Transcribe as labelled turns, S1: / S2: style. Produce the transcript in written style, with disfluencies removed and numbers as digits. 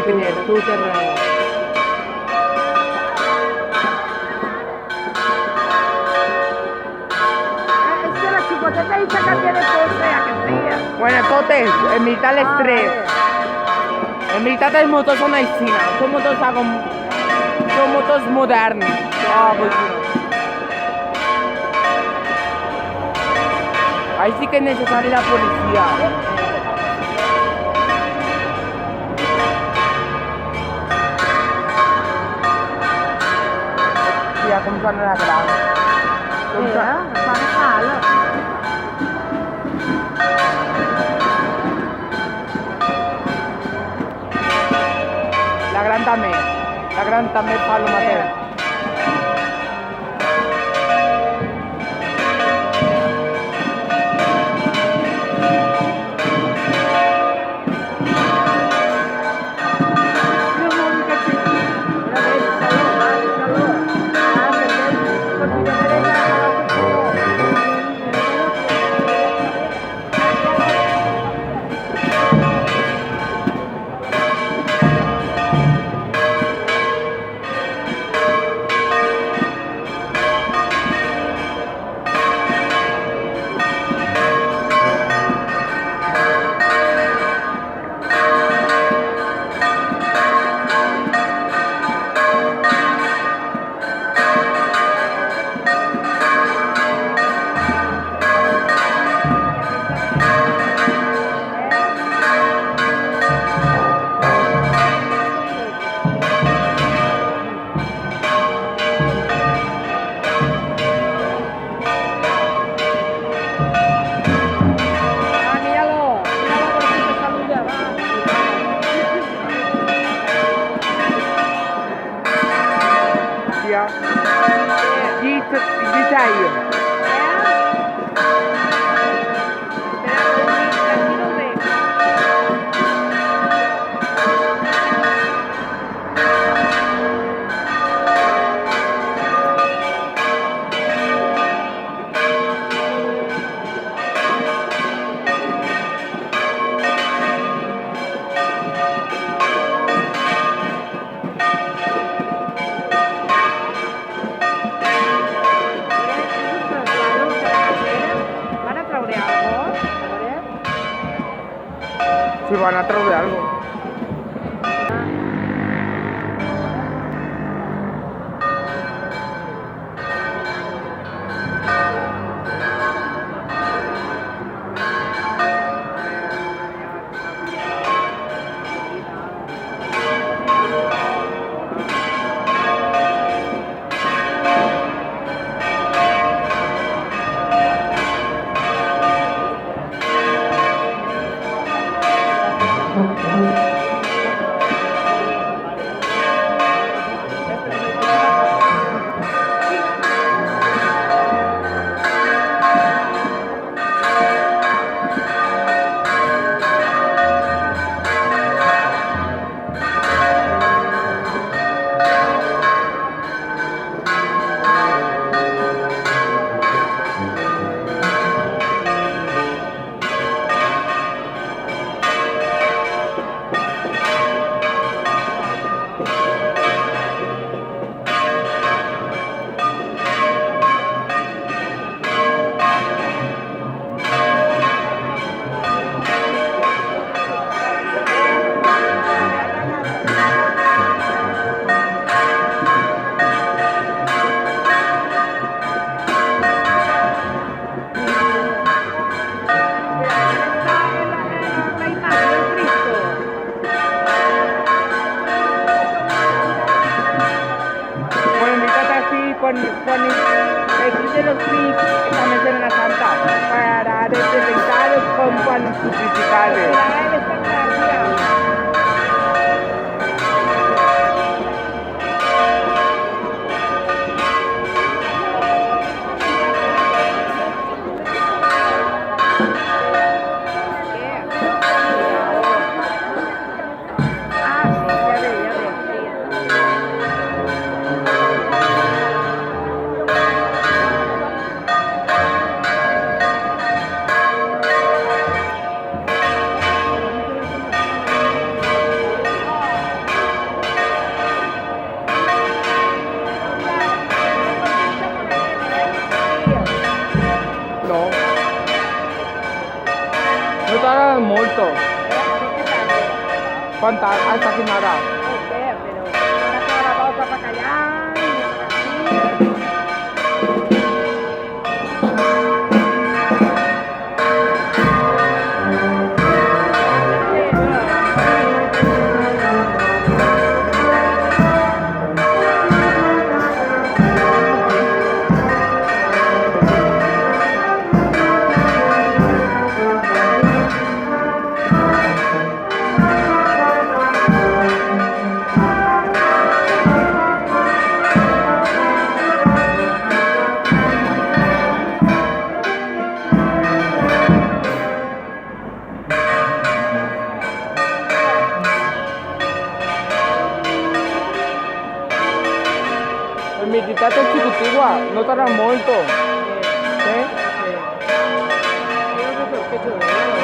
S1: tiene tu terreno.
S2: Es que la chicoteta dice cambiar de pose a que sea.
S1: Bueno, entonces, en mitad del estrés. En mitad del motor son China, son motos modernos. Pues no. Ahí sí que es necesaria la policía. Hòstia, com sona la gran.
S2: Fa mala.
S1: La gran també fa el mateix. Dice ahí. Si van a traer algo. Con el club de los Cris esta Semana Santa para representarlos con sus principales. noteranno molto.
S2: Che tanto?
S1: Quanta alta chiamata?
S2: Però una sola volta bacallà,
S1: Il meditato chiquitiqua, noterà molto.
S2: Io non so che giorno.